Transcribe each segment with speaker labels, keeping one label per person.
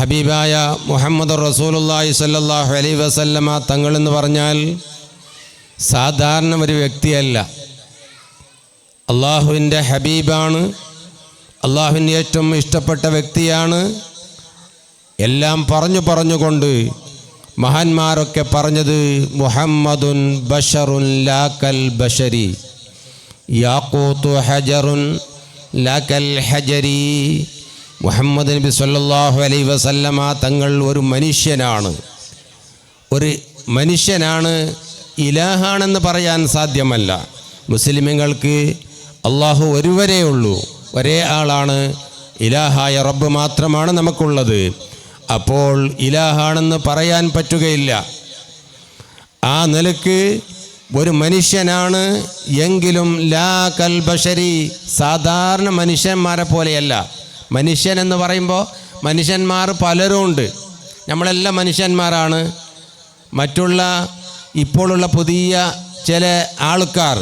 Speaker 1: ഹബീബായ മുഹമ്മദ് റസൂലുള്ളാഹി സ്വല്ലല്ലാഹു അലൈഹി വസല്ലമ തങ്ങളെന്ന് പറഞ്ഞാൽ സാധാരണ ഒരു വ്യക്തിയല്ല. അള്ളാഹുവിൻ്റെ ഹബീബാണ്, അള്ളാഹുവിൻ്റെ ഏറ്റവും ഇഷ്ടപ്പെട്ട വ്യക്തിയാണ്. എല്ലാം പറഞ്ഞുകൊണ്ട് മഹാന്മാരൊക്കെ പറഞ്ഞത് മുഹമ്മദുൻ ബഷറുൻ ലാക്കൽ ബഷരി, യാഖൂത്തു ഹജറുൻ ലാക്കൽ ഹജരി. മുഹമ്മദ് നബി സല്ലല്ലാഹു അലൈഹി വസല്ലമ തങ്ങൾ ഒരു മനുഷ്യനാണ്. ഇലാഹാണെന്ന് പറയാൻ സാധ്യമല്ല. മുസ്ലിമുകൾക്ക് അള്ളാഹു ഒരുവരേ ഉള്ളൂ, ഒരേ ആളാണ്. ഇലാഹായ റബ്ബ് മാത്രമാണ് നമുക്കുള്ളത്. അപ്പോൾ ഇലാഹാണെന്ന് പറയാൻ പറ്റുകയില്ല. ആ നിലക്ക് ഒരു മനുഷ്യനാണ് എങ്കിലും ലാ കൽ ബഷരി, സാധാരണ മനുഷ്യന്മാരെ പോലെയല്ല. മനുഷ്യൻ എന്ന് പറയുമ്പോൾ മനുഷ്യന്മാർ പലരും ഉണ്ട്. നമ്മളെല്ലാം മനുഷ്യന്മാരാണ്. മറ്റുള്ള ഇപ്പോഴുള്ള പുതിയ ചില ആൾക്കാർ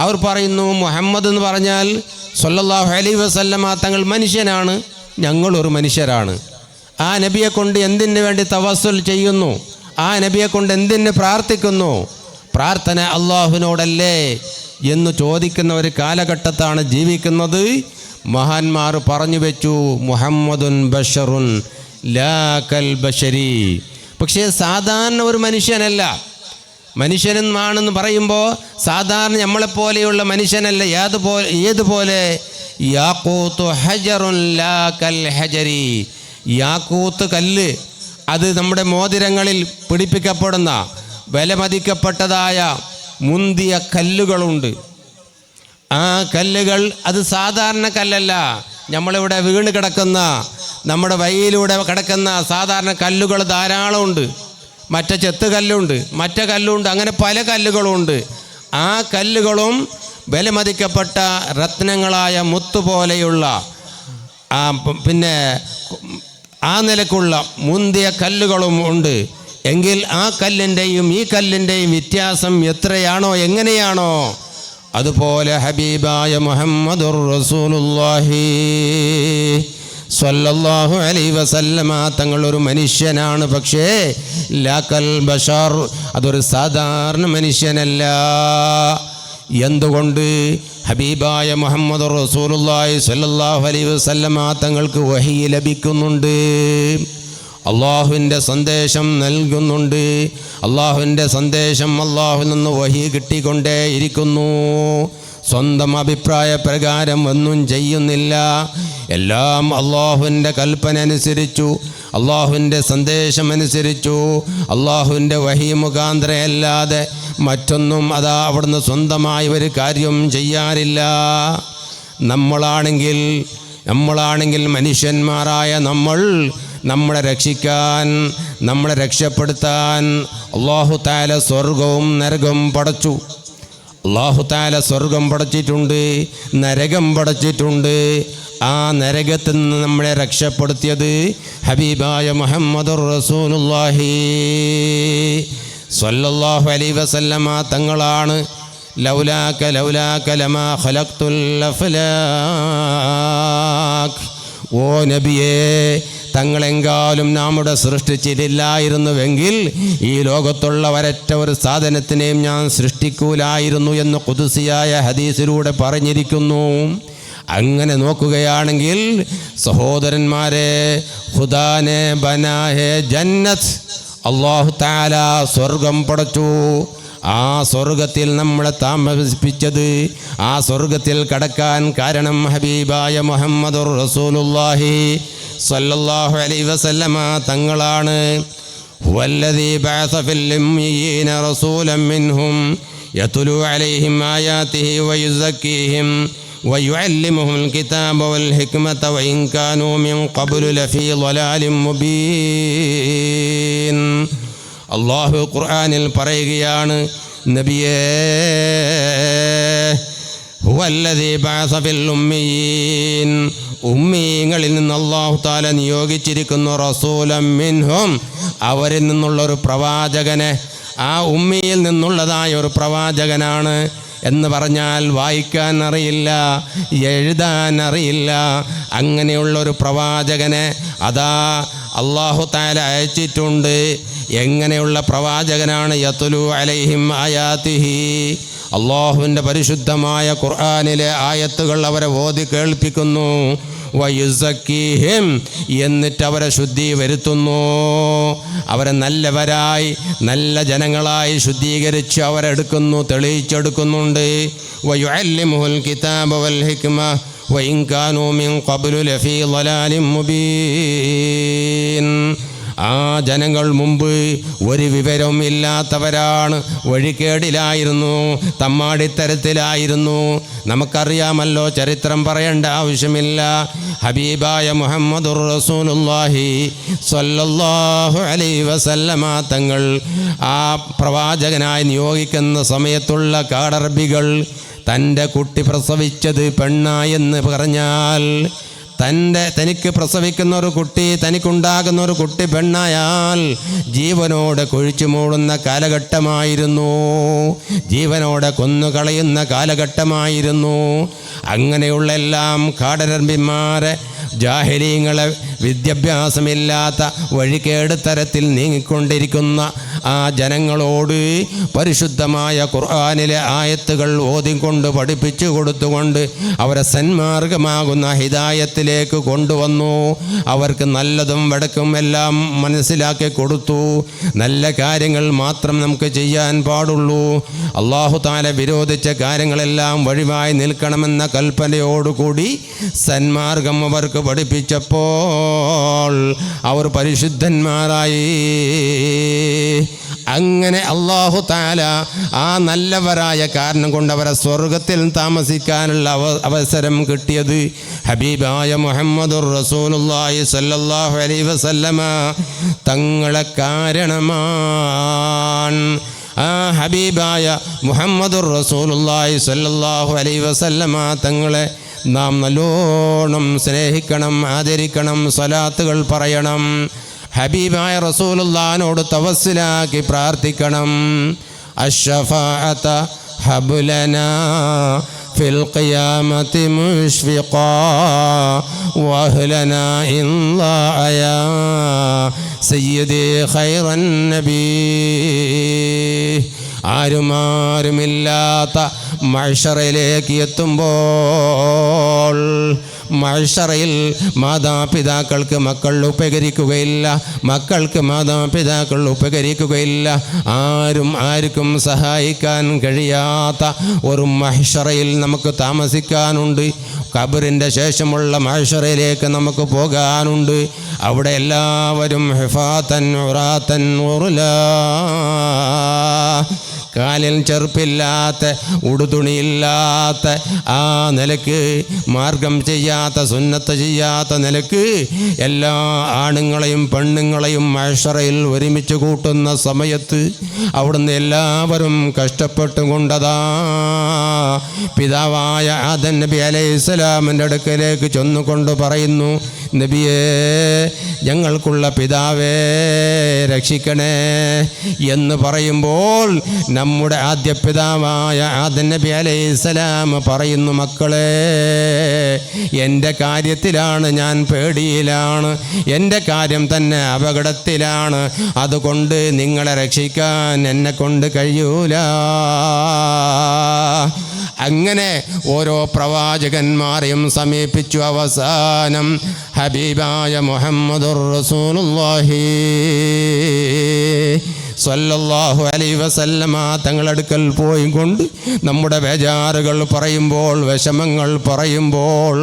Speaker 1: അവർ പറയുന്നു മുഹമ്മദ് എന്ന് പറഞ്ഞാൽ സ്വല്ലല്ലാഹു അലൈഹി വസല്ലമ തങ്ങൾ മനുഷ്യനാണ്, ഞങ്ങളൊരു മനുഷ്യരാണ്. ആ നബിയെ കൊണ്ട് എന്തിനു വേണ്ടി തവസ്സുൽ ചെയ്യുന്നു, ആ നബിയെ കൊണ്ട് എന്തിനു പ്രാർത്ഥിക്കുന്നു, പ്രാർത്ഥന അള്ളാഹുവിനോടല്ലേ എന്ന് ചോദിക്കുന്ന ഒരു കാലഘട്ടത്താണ് ജീവിക്കുന്നത്. മഹാന്മാർ പറഞ്ഞു വെച്ചു മുഹമ്മദുൻ ബഷറുൻ ലാ കൽ ബഷരി. പക്ഷേ സാധാരണ ഒരു മനുഷ്യനല്ല. മനുഷ്യനെന്നാണെന്ന് പറയുമ്പോൾ സാധാരണ നമ്മളെപ്പോലെയുള്ള മനുഷ്യനല്ല. ഏതുപോലെ യാഖൂത്തു ഹജറുൻ ലാ കൽ ഹജരി, യാഖൂത്ത് കല്ല്, അത് നമ്മുടെ മോതിരങ്ങളിൽ പിടിപ്പിക്കപ്പെടുന്ന വിലമതിക്കപ്പെട്ടതായ മുന്തിയ കല്ലുകളുണ്ട്. ആ കല്ലുകൾ അത് സാധാരണ കല്ലല്ല. നമ്മളിവിടെ വീണ് കിടക്കുന്ന, നമ്മുടെ വഴിയിലൂടെ കിടക്കുന്ന സാധാരണ കല്ലുകൾ ധാരാളമുണ്ട്. മറ്റേ ചെത്ത് കല്ലുണ്ട്, മറ്റേ കല്ലുണ്ട്, അങ്ങനെ പല കല്ലുകളുമുണ്ട്. ആ കല്ലുകളും വിലമതിക്കപ്പെട്ട രത്നങ്ങളായ മുത്തുപോലെയുള്ള പിന്നെ ആ നിലക്കുള്ള മുന്തിയ കല്ലുകളും ഉണ്ട്. എങ്കിൽ ആ കല്ലിൻ്റെയും ഈ കല്ലിൻ്റെയും വ്യത്യാസം എത്രയാണോ എങ്ങനെയാണോ അതുപോലെ ഹബീബായ മുഹമ്മദുർ റസൂലുള്ളാഹി സ്വല്ലല്ലാഹു അലൈഹി വസല്ലമ തങ്ങൾ ഒരു മനുഷ്യനാണ്. പക്ഷേ ലാക്കൽ ബഷർ, അതൊരു സാധാരണ മനുഷ്യനല്ല. എന്തുകൊണ്ട്? ഹബീബായ മുഹമ്മദ് റസൂലുള്ളാഹി സ്വല്ലല്ലാഹു അലൈഹി വസല്ലമ തങ്ങൾക്ക് വഹി ലഭിക്കുന്നുണ്ട്, അള്ളാഹുവിൻ്റെ സന്ദേശം നൽകുന്നുണ്ട്. അള്ളാഹുവിൻ്റെ സന്ദേശം അള്ളാഹുവിൽ നിന്ന് വഹി കിട്ടിക്കൊണ്ടേ ഇരിക്കുന്നു. സ്വന്തം അഭിപ്രായ പ്രകാരം ഒന്നും ചെയ്യുന്നില്ല. എല്ലാം അള്ളാഹുവിൻ്റെ കൽപ്പന അനുസരിച്ചു, അള്ളാഹുവിൻ്റെ സന്ദേശം അനുസരിച്ചു. അള്ളാഹുവിൻ്റെ വഹി മുഖാന്തരമല്ലാതെ മറ്റൊന്നും അവിടുന്ന് സ്വന്തമായി ഒരു കാര്യം ചെയ്യാറില്ല. നമ്മളാണെങ്കിൽ മനുഷ്യന്മാരായ നമ്മളെ രക്ഷിക്കാൻ, നമ്മളെ രക്ഷപ്പെടുത്താൻ അല്ലാഹു തആല സ്വർഗവും നരകവും പടച്ചു. അല്ലാഹു തആല സ്വർഗം പടച്ചിട്ടുണ്ട്, നരകം പടച്ചിട്ടുണ്ട്. ആ നരകത്തിൽ നിന്ന് നമ്മളെ രക്ഷപ്പെടുത്തിയത് ഹബീബായ മുഹമ്മദുർ റസൂലുള്ളാഹി സ്വല്ലല്ലാഹു അലൈഹി വസല്ലമ തങ്ങളാണ്. ലൗലാക ലമാ ഖലഖ്തുൽ അഫ്ലാഖ്. ഓ നബിയേ, തങ്ങളെങ്കാലും നാമിവിടെ സൃഷ്ടിച്ചിട്ടില്ലായിരുന്നുവെങ്കിൽ ഈ ലോകത്തുള്ള ഒരൊറ്റ ഒരു സാധനത്തിനെയും ഞാൻ സൃഷ്ടിക്കൂലായിരുന്നു എന്ന് ഖുദ്സിയായ ഹദീസിലൂടെ പറഞ്ഞിരിക്കുന്നു. അങ്ങനെ നോക്കുകയാണെങ്കിൽ സഹോദരന്മാരെ, ഖുദാനെ ബനാഹെ ജന്നത്ത്, അല്ലാഹു തആല സ്വർഗം പടച്ചു. ആ സ്വർഗത്തിൽ നമ്മളെ താമസിപ്പിച്ചത്, ആ സ്വർഗത്തിൽ കടക്കാൻ കാരണം ഹബീബായ മുഹമ്മദുർ റസൂലുള്ളാഹി സ്വല്ലല്ലാഹു അലൈഹി വസല്ലമ തങ്ങളാണ്. ഹുവല്ലദീ ബഅസ ഫിൽ ഉമ്മീന റസൂലൻ മിൻഹും യത്ലു അലൈഹിം ആയാതിഹി വയുസക്കീഹിം വയുഅല്ലിമുഹുൽ കിതാബ വൽ ഹിക്മത വഇൻ കാനൂ മിൻ ഖബ്ലു ലഫീ ളലാലിൻ മുബീൻ. അല്ലാഹു ഖുർആനിൽ പറയുകയാണ്, നബിയേ, ഹുവല്ലദീ ബഅസ ഫിൽ ഉമ്മീൻ, ഉമ്മീങ്ങളിൽ നിന്ന് അല്ലാഹു തആല നിയോഗിച്ചിരിക്കുന്നു റസൂലൻ മിൻഹും, അവരിൽ നിന്നുള്ളൊരു പ്രവാചകനെ. ആ ഉമ്മിയിൽ നിന്നുള്ളതായ ഒരു പ്രവാചകനാണ് എന്ന് പറഞ്ഞാൽ വായിക്കാൻ അറിയില്ല, എഴുതാൻ അറിയില്ല. അങ്ങനെയുള്ളൊരു പ്രവാചകനെ അല്ലാഹു തആല അയച്ചിട്ടുണ്ട്. എങ്ങനെയുള്ള പ്രവാചകനാണ്? യത്ലു അലൈഹിം ആയാതിഹി, അല്ലാഹുവിൻ്റെ പരിശുദ്ധമായ ഖുർആനിലെ ആയത്തുകൾ അവരെ ഓതി കേൾപ്പിക്കുന്നു. വയുസക്കീഹിം, എന്നിട്ട് അവരെ ശുദ്ധി വരുത്തുന്നു. അവരെ നല്ലവരായി നല്ല ജനങ്ങളായി ശുദ്ധീകരിച്ച് അവരെടുക്കുന്നു, തെളിയിച്ചെടുക്കുന്നുണ്ട്. വയുഅല്ലിമുൽ കിതാബ വൽ ഹിക്മ വഇൻ കാനൂ മിൻ ഖബ്ലു ലഫീ ളലാലിൻ മുബീൻ. ആ ജനങ്ങൾ മുമ്പ് ഒരു വിവരവും ഇല്ലാത്തവരാണ്, വഴികേടിലായിരുന്നു, തമ്മാടിത്തരത്തിലായിരുന്നു. നമുക്കറിയാമല്ലോ, ചരിത്രം പറയേണ്ട ആവശ്യമില്ല. ഹബീബായ മുഹമ്മദുർ റസൂലുള്ളാഹി സ്വല്ലല്ലാഹു അലൈഹി വസല്ലമ തങ്ങൾ ആ പ്രവാചകനായി നിയോഗിക്കുന്ന സമയത്തുള്ള കാടറബികൾ തൻ്റെ കുട്ടി പ്രസവിച്ചത് പെണ്ണായെന്ന് പറഞ്ഞാൽ, തനിക്ക് പ്രസവിക്കുന്ന ഒരു കുട്ടി, തനിക്കുണ്ടാകുന്ന ഒരു കുട്ടി പെണ്ണായാൽ ജീവനോടെ കുഴിച്ചു മൂടുന്ന കാലഘട്ടമായിരുന്നു, ജീവനോടെ കൊന്നുകളയുന്ന കാലഘട്ടമായിരുന്നു. അങ്ങനെയുള്ള എല്ലാം കാടരമ്പിമാരെ, ജാഹിലീങ്ങളെ, വിദ്യാഭ്യാസമില്ലാത്ത വഴികേട് തരത്തിൽ നീങ്ങിക്കൊണ്ടിരിക്കുന്ന ആ ജനങ്ങളോട് പരിശുദ്ധമായ ഖുർആനിലെ ആയത്തുകൾ ഓതിക്കൊണ്ട് പഠിപ്പിച്ചു കൊടുത്തുകൊണ്ട് അവരെ സന്മാർഗമാകുന്ന ഹിദായത്തിലേക്ക് കൊണ്ടുവന്നു. അവർക്ക് നല്ലതും വടക്കും എല്ലാം മനസ്സിലാക്കി കൊടുത്തു. നല്ല കാര്യങ്ങൾ മാത്രം നമുക്ക് ചെയ്യാൻ പാടുള്ളൂ. അല്ലാഹു തആല വിരോധിച്ച കാര്യങ്ങളെല്ലാം വഴിവായി നിൽക്കണമെന്ന കൽപ്പനയോടുകൂടി സന്മാർഗം അവർക്ക് പഠിപ്പിച്ചപ്പോൾ അവർ പരിശുദ്ധന്മാരായി. അങ്ങനെ അല്ലാഹു തആല ആ നല്ലവരായ കാരണം കൊണ്ട് അവരെ സ്വർഗത്തിൽ താമസിക്കാനുള്ള അവസരം കിട്ടിയത് ഹബീബായ മുഹമ്മദുർ റസൂലുള്ളാഹി സ്വല്ലല്ലാഹു അലൈഹി വസല്ലമ തങ്ങളെ കാരണമാണ്. ആ ഹബീബായ മുഹമ്മദുർ റസൂലുള്ളാഹി സ്വല്ലല്ലാഹു അലൈഹി വസല്ലമ തങ്ങളെ നാം നല്ലോണം സ്നേഹിക്കണം, ആദരിക്കണം, സ്വലാത്തുകൾ പറയണം. ഹബീബായ റസൂലുള്ളാഹിനോട് തവസ്സുലാക്കി പ്രാർത്ഥിക്കണം. അശ്ശഫാഅത ഹബ്ലനാ ഫിൽ ഖിയാമത്തി മുശ്ഫിഖാ വഹ്ലനാ ഇല്ലായാ സയ്യിദി ഖൈറൻ നബി. ആരുമില്ലാത്ത മഹ്ശറിലേക്ക് എത്തുമ്പോൾ, മഹ്ശറയിൽ മാതാപിതാക്കൾക്ക് മക്കൾ ഉപകരിക്കുകയില്ല, മക്കൾക്ക് മാതാപിതാക്കൾ ഉപകരിക്കുകയില്ല. ആർക്കും സഹായിക്കാൻ കഴിയാത്ത ഒരു മഹ്ശറയിൽ നമുക്ക് താമസിക്കാനുണ്ട്. ഖബറിൻ്റെ ശേഷമുള്ള മഹ്ശറയിലേക്ക് നമുക്ക് പോകാനുണ്ട്. അവിടെ എല്ലാവരും ഹിഫാത്തൻ ഉറാത്തൻ ഉറുലാ, കാലിൽ ചെറുപ്പില്ലാത്ത, ഉടുതുണിയില്ലാത്ത, ആ നിലക്ക് മാർഗം ചെയ്യാത്ത, സുന്നത്ത് ചെയ്യാത്ത നിലക്ക് എല്ലാ ആണുങ്ങളെയും പെണ്ണുങ്ങളെയും മഹ്ശറയിൽ ഒരുമിച്ച് കൂട്ടുന്ന സമയത്ത് അവിടുന്ന് എല്ലാവരും കഷ്ടപ്പെട്ടുകൊണ്ടതാ പിതാവായ ആദം നബി അലൈഹിസ്സലാമിൻ്റെ അടുക്കലേക്ക് ചെന്നുകൊണ്ട് പറയുന്നു, നബിയേ, ഞങ്ങൾക്കുള്ള പിതാവേ രക്ഷിക്കണേ എന്ന് പറയുമ്പോൾ നമ്മുടെ ആദ്യ പിതാവായ ആദം നബി അലൈഹിസ്സലാം പറയുന്നു, മക്കളെ, എൻ്റെ കാര്യത്തിലാണ് ഞാൻ പേടിയിലാണ്, എൻ്റെ കാര്യം തന്നെ അപകടത്തിലാണ്, അതുകൊണ്ട് നിങ്ങളെ രക്ഷിക്കാൻ എന്നെ കൊണ്ട് കഴിയൂല. അങ്ങനെ ഓരോ പ്രവാചകന്മാരെയും സമീപിച്ചു. അവസാനം ഹബീബായ മുഹമ്മദുർ റസൂലുള്ളാഹി സ്വല്ലല്ലാഹു അലൈഹി വസല്ലമ തങ്ങളടുക്കൽ പോയി കൊണ്ട് നമ്മുടെ ബേജാറുകൾ പറയുമ്പോൾ, വിഷമങ്ങൾ പറയുമ്പോൾ,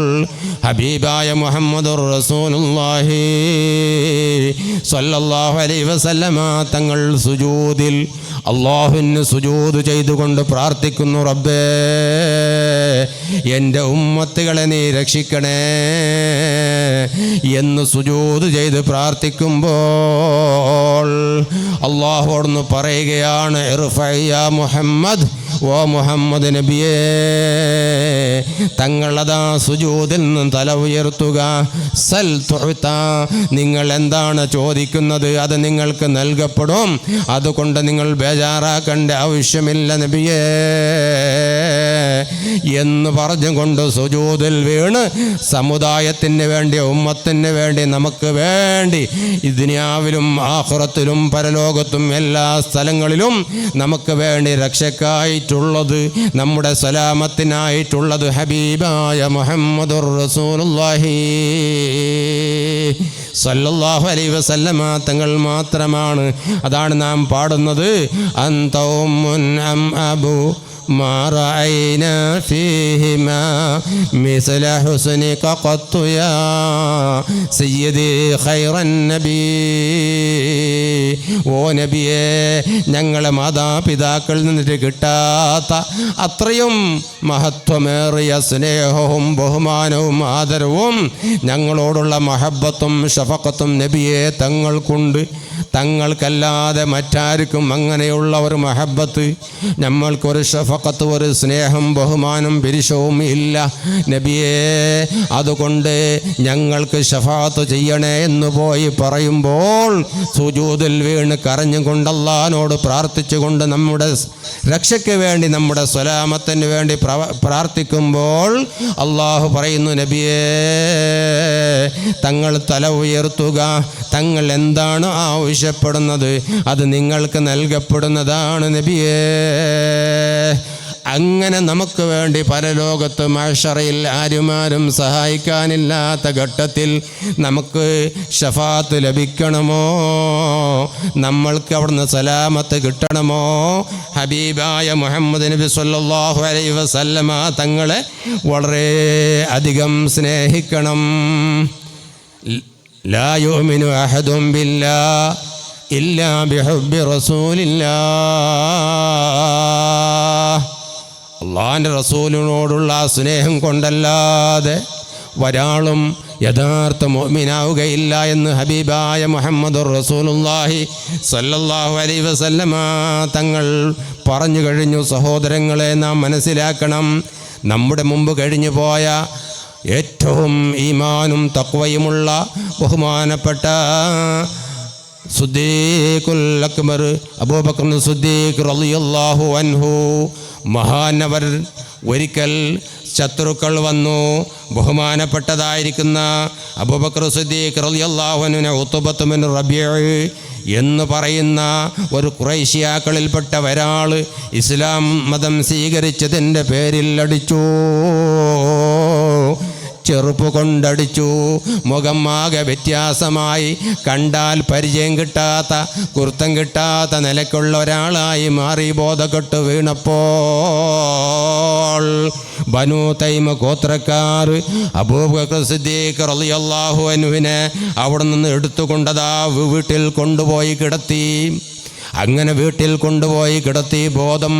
Speaker 1: ഹബീബായ മുഹമ്മദുർ റസൂലുള്ളാഹി സ്വല്ലല്ലാഹു അലൈഹി വസല്ലമ തങ്ങൾ സുജൂദിൽ അല്ലാഹുവിന് സുജൂദ് ചെയ്തുകൊണ്ട് പ്രാർത്ഥിക്കുന്നു, റബ്ബേ, എൻ്റെ ഉമ്മത്തുകളെ നീ രക്ഷിക്കണേ എന്ന് സുജൂദ് ചെയ്ത് പ്രാർത്ഥിക്കുമ്പോൾ അല്ലാഹുവോടൊന്ന് പറയുകയാണ്, ഇർഫഅ മുഹമ്മദ്, ഓ മുഹമ്മദ് നബിയേ, തങ്ങളതാ സുജൂദിൽ നിന്ന് തല ഉയർത്തുക. സൽ തുഅത, നിങ്ങൾ എന്താണ് ചോദിക്കുന്നത് അത് നിങ്ങൾക്ക് നൽകപ്പെടും, അതുകൊണ്ട് നിങ്ങൾ ബേജാറാക്കേണ്ട ആവശ്യമില്ല നബിയേ. എന്ന് പറഞ്ഞുകൊണ്ട് സുജൂദിൽ വീണ് സമുദായത്തിന് വേണ്ടി, ഉമ്മത്തിന് വേണ്ടി, നമുക്ക് വേണ്ടി ദുനിയാവിലും ആഖിറത്തിലും പരലോകത്തും എല്ലാ സ്ഥലങ്ങളിലും നമുക്ക് വേണ്ടി രക്ഷക്കായിട്ടുള്ളത്, നമ്മുടെ സലാമത്തിനായിട്ടുള്ളത് ഹബീബായ മുഹമ്മദുർ റസൂലുള്ളാഹി സല്ലല്ലാഹു അലൈഹി വസല്ലമ തങ്ങൾ മാത്രമാണ്. അതാണ് നാം പാടുന്നത്, അന്തൗമുൻ അം അബു ما رأينا فيهما مثل حسنك قط يا سيدي خير النبي. ഓ നബിയേ, ഞങ്ങളെ മാതാപിതാക്കളിൽ നിന്നിട്ട് കിട്ടാത്ത അത്രയും മഹത്വമേറിയ സ്നേഹവും ബഹുമാനവും ആദരവും ഞങ്ങളോടുള്ള മഹബത്തും ഷഫഖത്തും നബിയെ തങ്ങൾക്കുണ്ട്. തങ്ങൾക്കല്ലാതെ മറ്റാർക്കും അങ്ങനെയുള്ള ഒരു മഹബത്ത്, നമ്മൾക്കൊരു ഷഫഖത്ത്, ഒരു സ്നേഹം, ബഹുമാനം, പിരിശവും ഇല്ല നബിയേ. അതുകൊണ്ട് ഞങ്ങൾക്ക് ഷഫാഅത്ത് ചെയ്യണേ എന്ന് പോയി പറയുമ്പോൾ സുജൂദിൽ വീണ് കരഞ്ഞുകൊണ്ട് അല്ലാഹുവോട് പ്രാർത്ഥിച്ചുകൊണ്ട് നമ്മുടെ രക്ഷയ്ക്ക് വേണ്ടി, നമ്മുടെ സലാമത്തിന് വേണ്ടി പ്രാർത്ഥിക്കുമ്പോൾ അള്ളാഹു പറയുന്നു, നബിയേ തങ്ങൾ തല ഉയർത്തുക, തങ്ങൾ എന്താണ് ആവശ്യപ്പെടുന്നത് അത് നിങ്ങൾക്ക് നൽകപ്പെടുന്നതാണ് നബിയേ. അങ്ങനെ നമുക്ക് വേണ്ടി പരലോകത്ത് മഹ്ശറയിൽ ആരുമാരും സഹായിക്കാനില്ലാത്ത ഘട്ടത്തിൽ നമുക്ക് ഷഫാത്ത് ലഭിക്കണമോ, നമ്മൾക്ക് അവിടുന്ന് സലാമത്ത് കിട്ടണമോ, ഹബീബായ മുഹമ്മദ് നബി സല്ലല്ലാഹു അലൈഹി വസല്ലമ തങ്ങളെ വളരെ അധികം സ്നേഹിക്കണം. ലാ യുഅ്മിനു അഹദും ബില്ലാഹി ഇല്ലാ ബിഹുബ്ബി റസൂലില്ലാഹ്. അള്ളാഹിൻ്റെ റസൂലിനോടുള്ള സ്നേഹം കൊണ്ടല്ലാതെ ഒരാളും യഥാർത്ഥ മുഅ്മിനാവുകയില്ല എന്ന് ഹബീബായ മുഹമ്മദുർ റസൂലുള്ളാഹി സല്ലല്ലാഹു അലൈഹി വസല്ലമ തങ്ങൾ പറഞ്ഞു കഴിഞ്ഞു. സഹോദരങ്ങളെ, നാം മനസ്സിലാക്കണം, നമ്മുടെ മുമ്പ് കഴിഞ്ഞു പോയ ഏറ്റവും ഈമാനും തഖ്വയുമുള്ള ബഹുമാനപ്പെട്ട സുദ്ദീഖുൽ അക്ബർ അബൂബക്കർ സിദ്ദീഖ് റളിയല്ലാഹു അൻഹു മഹാനവർ ഒരിക്കൽ ശത്രുക്കൾ വന്നു. ബഹുമാനപ്പെട്ടതായിരിക്കുന്ന അബൂബക്കർ സിദ്ദീഖ് റളിയല്ലാഹു അൻഹുവിനെ ഉത്ബത്ത് ബിൻ റബീഅ് എന്ന് പറയുന്ന ഒരു ഖുറൈശിയാക്കളിൽപ്പെട്ട ഒരാൾ ഇസ്ലാം മതം സ്വീകരിച്ചതിൻ്റെ പേരിൽ അടിച്ചു, ചെറുപ്പ് കൊണ്ടടിച്ചു. മുഖം ആകെ വ്യത്യാസമായി, കണ്ടാൽ പരിചയം കിട്ടാത്ത, കുർത്തം കിട്ടാത്ത നിലയ്ക്കുള്ള ഒരാളായി മാറി. ബോധക്കെട്ട് വീണപ്പോൾ ബനൂ തൈമ ഗോത്രക്കാർ അബൂബക്കർ സിദ്ദീഖ് റളിയല്ലാഹു അൻഹുവിനെ അവിടെ നിന്ന് എടുത്തുകൊണ്ടതാ വീട്ടിൽ കൊണ്ടുപോയി കിടത്തി. അങ്ങനെ വീട്ടിൽ കൊണ്ടുപോയി കിടത്തി. ബോധം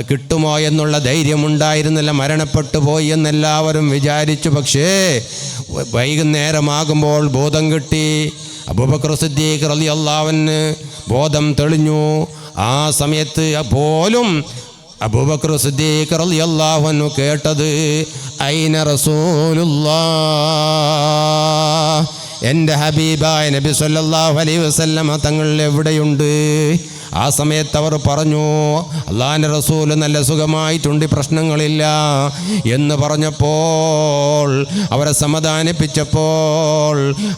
Speaker 1: കിട്ടുമോ എന്നുള്ള ധൈര്യമുണ്ടായിരുന്നില്ല. മരണപ്പെട്ടു പോയി എന്നെല്ലാവരും വിചാരിച്ചു. പക്ഷേ വൈകുന്നേരമാകുമ്പോൾ ബോധം കിട്ടി. അബൂബക്കർ സിദ്ദീഖ് റളിയല്ലാഹു അൻഹു ബോധം തെളിഞ്ഞു. ആ സമയത്ത് പോലും അബൂബക്കർ സിദ്ദീഖ് റളിയല്ലാഹു അൻഹു കേട്ടത്, ഐന റസൂലുള്ളാഹ്, എൻ്റെ ഹബീബായ നബി സല്ലല്ലാഹു അലൈഹി വസല്ലമ തങ്ങൾ എവിടെയുണ്ട്? ആ സമയത്ത് അവർ പറഞ്ഞു, അള്ളാഹിൻ്റെ റസൂൽ നല്ല സുഖമായിട്ടുണ്ട്, പ്രശ്നങ്ങളില്ല എന്ന് പറഞ്ഞപ്പോൾ, അവരെ സമാധാനിപ്പിച്ചപ്പോൾ,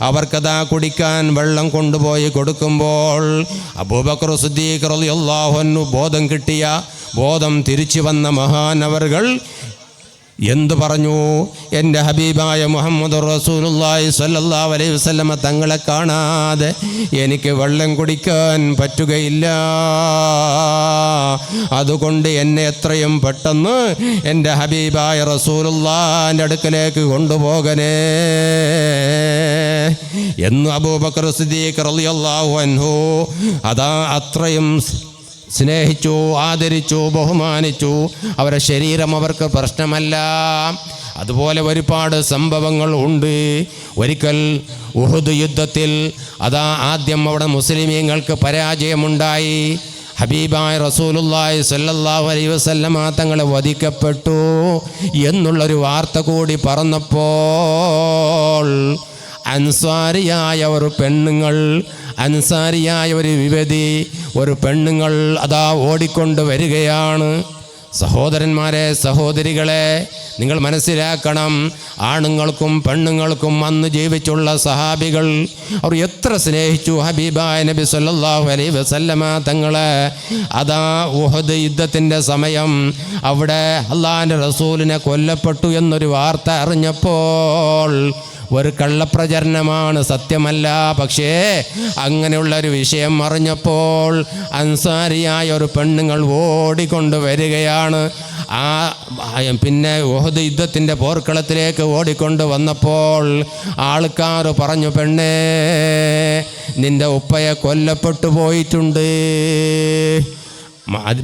Speaker 1: അവർക്കതാ കുടിക്കാൻ വെള്ളം കൊണ്ടുപോയി കൊടുക്കുമ്പോൾ അബൂബക്കർ സിദ്ദീഖ് റളിയല്ലാഹു അൻഹു ബോധം കിട്ടിയ, ബോധം തിരിച്ചു വന്ന മഹാനവറുകൾ എന്തു പറഞ്ഞു? എൻ്റെ ഹബീബായ മുഹമ്മദ് റസൂലുള്ളാഹി സ്വല്ലല്ലാഹു അലൈഹി വസല്ലമ തങ്ങളെ കാണാതെ എനിക്ക് വെള്ളം കുടിക്കാൻ പറ്റുകയില്ല. അതുകൊണ്ട് എന്നെ എത്രയും പെട്ടെന്ന് എൻ്റെ ഹബീബായ റസൂലുള്ളാഹിൻ്റെ അടുക്കലേക്ക് കൊണ്ടുപോകണേ എന്ന് അബൂബക്കർ സിദ്ദീഖ് റളിയല്ലാഹു അൻഹു അതാ അത്രയും സ്നേഹിച്ചു, ആദരിച്ചു, ബഹുമാനിച്ചു. അവരുടെ ശരീരം അവർക്ക് പ്രശ്നമല്ല. അതുപോലെ ഒരുപാട് സംഭവങ്ങൾ ഉണ്ട്. ഒരിക്കൽ ഉഹുദ് യുദ്ധത്തിൽ അതാ ആദ്യം അവിടെ മുസ്ലിമീങ്ങൾക്ക് പരാജയമുണ്ടായി. ഹബീബായ റസൂലുള്ളാഹി സ്വല്ലല്ലാഹു അലൈഹി വസല്ലമ തങ്ങളെ വധിക്കപ്പെട്ടു എന്നുള്ളൊരു വാർത്ത കൂടി പറന്നപ്പോൾ അൻസാരിയായ ഒരു പെണ്ണുങ്ങൾ, അൻസാരിയായ ഒരു യുവതി, ഒരു പെണ്ണുങ്ങൾ അതാ ഓടിക്കൊണ്ട് വരികയാണ്. സഹോദരന്മാരെ, സഹോദരികളെ, നിങ്ങൾ മനസ്സിലാക്കണം, ആണുങ്ങൾക്കും പെണ്ണുങ്ങൾക്കും അന്ന് ജീവിച്ചുള്ള സഹാബികൾ അവർ എത്ര സ്നേഹിച്ചു ഹബീബായ നബി സല്ലല്ലാഹു അലൈഹി വസല്ലമ തങ്ങളെ. അതാ ഉഹദ് യുദ്ധത്തിൻ്റെ സമയം അവിടെ അള്ളാഹിൻ്റെ റസൂലിനെ കൊല്ലപ്പെട്ടു എന്നൊരു വാർത്ത അറിഞ്ഞപ്പോൾ ഒരു കള്ളപ്രചരണമാണ്, സത്യമല്ല. പക്ഷേ അങ്ങനെയുള്ളൊരു വിഷയം അറിഞ്ഞപ്പോൾ അൻസാരിയായ ഒരു പെണ്ണുങ്ങൾ ഓടിക്കൊണ്ട് വരികയാണ്. പിന്നെ ഉഹദ് യുദ്ധത്തിൻ്റെ പോർക്കളത്തിലേക്ക് ഓടിക്കൊണ്ട് വന്നപ്പോൾ ആൾക്കാർ പറഞ്ഞു, പെണ്ണേ, നിൻ്റെ ഉപ്പയെ കൊല്ലപ്പെട്ടു പോയിട്ടുണ്ട്,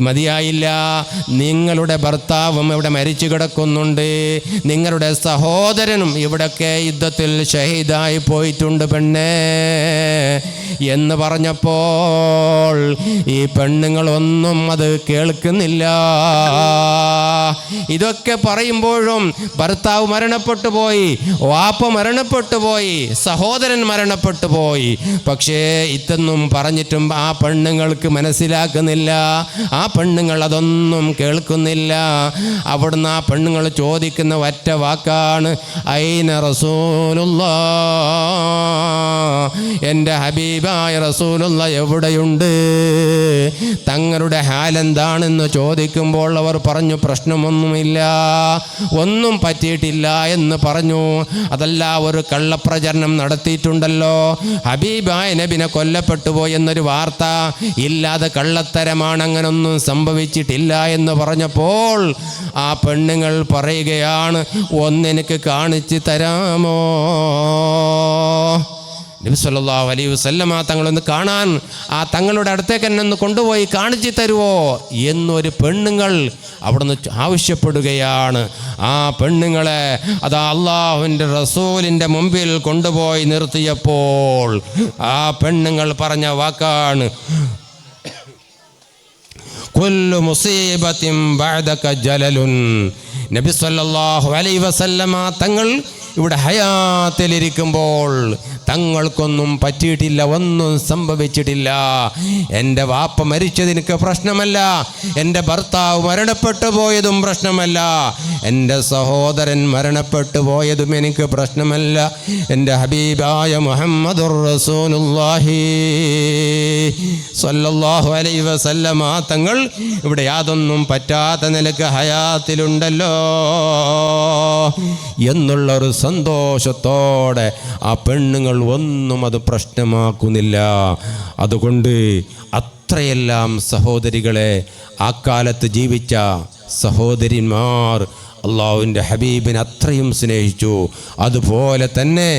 Speaker 1: മതിയായില്ല, നിങ്ങളുടെ ഭർത്താവും ഇവിടെ മരിച്ചു കിടക്കുന്നുണ്ട്, നിങ്ങളുടെ സഹോദരനും ഇവിടൊക്കെ യുദ്ധത്തിൽ ഷഹീദായി പോയിട്ടുണ്ട് പെണ്ണേ എന്ന് പറഞ്ഞപ്പോൾ ഈ പെണ്ണുങ്ങളൊന്നും അത് കേൾക്കുന്നില്ല. ഇതൊക്കെ പറയുമ്പോഴും ഭർത്താവ് മരണപ്പെട്ടു പോയി, വാപ്പ മരണപ്പെട്ടു പോയി, സഹോദരൻ മരണപ്പെട്ടു പോയി. പക്ഷേ ഇതൊന്നും പറഞ്ഞിട്ടും ആ പെണ്ണുങ്ങൾക്ക് മനസ്സിലാക്കുന്നില്ല, ആ പെണ്ണുങ്ങൾ അതൊന്നും കേൾക്കുന്നില്ല. അവിടുന്ന് ആ പെണ്ണുങ്ങൾ ചോദിക്കുന്ന ഒറ്റ വാക്കാണ്, ഐന റസൂലുള്ളാഹ്, എൻ്റെ ഹബീബായ റസൂലുള്ള എവിടെയുണ്ട്, തങ്ങളുടെ ഹാലെന്താണെന്ന് ചോദിക്കുമ്പോൾ അവർ പറഞ്ഞു, പ്രശ്നമൊന്നുമില്ല, ഒന്നും പറ്റിയിട്ടില്ല എന്ന് പറഞ്ഞു. അതല്ല, ഒരു കള്ളപ്രചരണം നടത്തിയിട്ടുണ്ടല്ലോ, ഹബീബായ നബിനെ കൊല്ലപ്പെട്ടു പോയി എന്നൊരു വാർത്ത ഇല്ലാതെ കള്ളത്തരമാണ്, അങ്ങനൊന്നും സംഭവിച്ചിട്ടില്ല എന്ന് പറഞ്ഞപ്പോൾ ആ പെണ്ണുങ്ങൾ പറയുകയാണ്, ഒന്നെനിക്ക് കാണിച്ചു തരാമോ? നബി സല്ലല്ലാഹു അലൈഹി വസല്ലമ തങ്ങളൊന്ന് കാണാൻ ആ തങ്ങളുടെ അടുത്തേക്ക് എന്നെ ഒന്ന് കൊണ്ടുപോയി കാണിച്ചു തരുമോ എന്നൊരു പെണ്ണുങ്ങൾ അവിടുന്ന് ആവശ്യപ്പെടുകയാണ്. ആ പെണ്ണുങ്ങളെ അതാ അള്ളാഹുവിൻ്റെ റസൂലിൻ്റെ മുമ്പിൽ കൊണ്ടുപോയി നിർത്തിയപ്പോൾ ആ പെണ്ണുങ്ങൾ പറഞ്ഞ വാക്കാണ്, കുല്ലു മുസീബത്തിൻ ബഅദക ജലലുൻ. നബി സല്ലല്ലാഹു അലൈഹി വസല്ലമ തങ്ങൾ ഇവിടെ ഹയാത്തിലിരിക്കുമ്പോൾ തങ്ങൾക്കൊന്നും പറ്റിയിട്ടില്ല, ഒന്നും സംഭവിച്ചിട്ടില്ല. എൻ്റെ വാപ്പ മരിച്ചതെനിക്ക് പ്രശ്നമല്ല, എൻ്റെ ഭർത്താവ് മരണപ്പെട്ടു പോയതും പ്രശ്നമല്ല, എൻ്റെ സഹോദരൻ മരണപ്പെട്ടു പോയതും എനിക്ക് പ്രശ്നമല്ല. എൻ്റെ ഹബീബായ മുഹമ്മദുർ റസൂലുള്ളാഹി സ്വല്ലല്ലാഹു അലൈഹി വസല്ലമ തങ്ങൾ ഇവിടെ യാതൊന്നും പറ്റാത്ത നിലക്ക് ഹയാത്തിലുണ്ടല്ലോ എന്നുള്ളൊരു സന്തോഷത്തോടെ ആ പെണ്ണുങ്ങൾ ഒന്നും അത് പ്രശ്നമാക്കുന്നില്ല. അതുകൊണ്ട് അത്രയെല്ലാം സഹോദരികളെ, ആ കാലത്ത് ജീവിച്ച സഹോദരിമാർ അള്ളാഹുവിൻ്റെ ഹബീബിനെ അത്രയും സ്നേഹിച്ചു. അതുപോലെ തന്നെ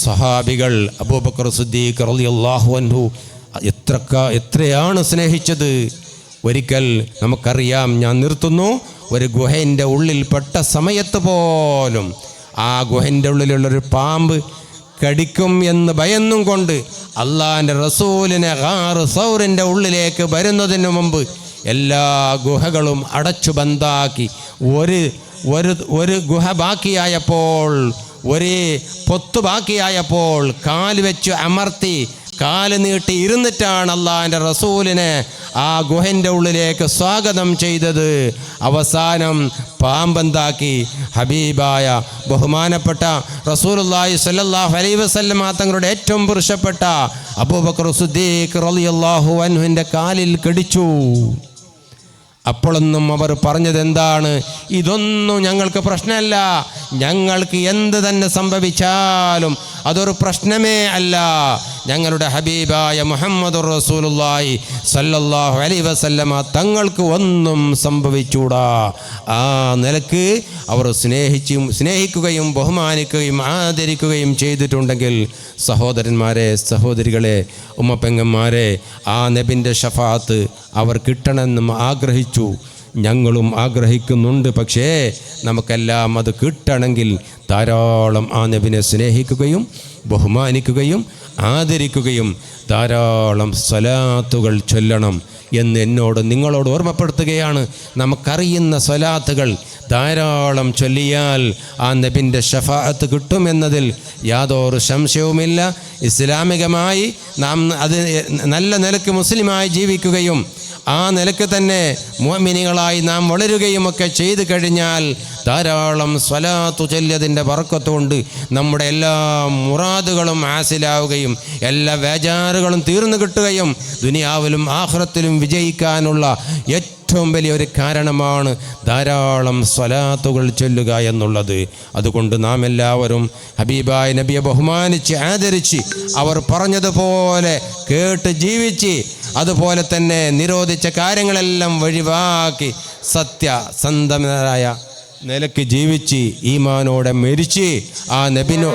Speaker 1: സഹാബികൾ അബൂബക്കർ സിദ്ദീഖ് റളിയല്ലാഹു അൻഹു എത്രയാണ് സ്നേഹിച്ചത്. ഒരിക്കൽ നമുക്കറിയാം, ഞാൻ നിർത്തുന്നു, ഒരു ഗുഹൻ്റെ ഉള്ളിൽ പെട്ട സമയത്ത് പോലും ആ ഗുഹൻ്റെ ഉള്ളിലുള്ളൊരു പാമ്പ് കടിക്കും എന്ന് ഭയന്നും കൊണ്ട് അള്ളാഹിൻ്റെ റസൂലിനെ ഗാറ് സൗറിൻ്റെ ഉള്ളിലേക്ക് വരുന്നതിന് മുമ്പ് എല്ലാ ഗുഹകളും അടച്ചു ബന്ധാക്കി. ഒരു ഗുഹ ബാക്കിയായപ്പോൾ, ഒരു പൊത്ത് ബാക്കിയായപ്പോൾ കാല് വെച്ച് അമർത്തി, കാല് നീട്ടി ഇരുന്നിട്ടാണ് അള്ളാഹിൻ്റെ റസൂലിനെ ആ ഗുഹൻ്റെ ഉള്ളിലേക്ക് സ്വാഗതം ചെയ്തത്. അവസാനം പാമ്പെന്താക്കി, ഹബീബായ ബഹുമാനപ്പെട്ട റസൂലുള്ളാഹി സ്വല്ലല്ലാഹു അലൈഹി വസല്ലം തങ്ങളുടെ ഏറ്റവും പുരുഷപ്പെട്ട അബൂബക്കർ സിദ്ദീഖ് റളിയല്ലാഹു അൻഹുവിൻ്റെ കാലിൽ കടിച്ചു. അപ്പോഴൊന്നും അവർ പറഞ്ഞത് എന്താണ്, ഇതൊന്നും ഞങ്ങൾക്ക് പ്രശ്നമല്ല, ഞങ്ങൾക്ക് എന്ത് തന്നെ സംഭവിച്ചാലും അതൊരു പ്രശ്നമേ അല്ല, ഞങ്ങളുടെ ഹബീബായ മുഹമ്മദുർ റസൂലുള്ളാഹി സ്വല്ലല്ലാഹു അലൈഹി വസല്ലമ തങ്ങൾക്ക് ഒന്നും സംഭവിച്ചൂടാ. ആ നിലക്ക് അവർ സ്നേഹിക്കുകയും ബഹുമാനിക്കുകയും ആദരിക്കുകയും ചെയ്തിട്ടുണ്ടെങ്കിൽ, സഹോദരന്മാരെ, സഹോദരികളെ, ഉമ്മപ്പെങ്ങന്മാരെ, ആ നബിൻ്റെ ഷഫാത്ത് അവർ കിട്ടണമെന്നും ആഗ്രഹിച്ചു, ഞങ്ങളും ആഗ്രഹിക്കുന്നുണ്ട്. പക്ഷേ നമുക്കെല്ലാം അത് കിട്ടണമെങ്കിൽ ധാരാളം ആ നബിനെ സ്നേഹിക്കുകയും ബഹുമാനിക്കുകയും ആദരിക്കുകയും ധാരാളം സ്വലാത്തുകൾ ചൊല്ലണം എന്ന് എന്നോട് നിങ്ങളോട് ഓർമ്മപ്പെടുത്തുകയാണ്. നമുക്കറിയുന്ന സ്വലാത്തുകൾ ധാരാളം ചൊല്ലിയാൽ ആ നബിൻ്റെ ഷഫാഅത്ത് കിട്ടുമെന്നതിൽ യാതൊരു സംശയവുമില്ല. ഇസ്ലാമികമായി നാം അത് നല്ല നിലക്ക് മുസ്ലിമായി ജീവിക്കുകയും ആ നിലക്ക് തന്നെ മുഅ്മിനീങ്ങളായി നാം വളരുകയും ഒക്കെ ചെയ്തു കഴിഞ്ഞാൽ ധാരാളം സ്വലാത്തു ചൊല്ലിയതിൻ്റെ ബർക്കത്തുകൊണ്ട് നമ്മുടെ എല്ലാ മുറാദുകളും ഹാസിലാവുകയും എല്ലാ വേജാറുകളും തീർന്നു കിട്ടുകയും ദുനിയാവിലും ആഖിറത്തിലും വിജയിക്കാനുള്ള ഏറ്റവും വലിയൊരു കാരണമാണ് ധാരാളം സ്വലാത്തുകൾ ചൊല്ലുക എന്നുള്ളത്. അതുകൊണ്ട് നാം എല്ലാവരും ഹബീബായ നബിയെ ബഹുമാനിച്ച് ആദരിച്ച് അവർ പറഞ്ഞതുപോലെ കേട്ട് ജീവിച്ച് അതുപോലെ തന്നെ നിരോധിച്ച കാര്യങ്ങളെല്ലാം ഒഴിവാക്കി സത്യസന്ധനായ നിലയ്ക്ക് ജീവിച്ച് ഈമാനോടെ മരിച്ച് ആ നബിനോ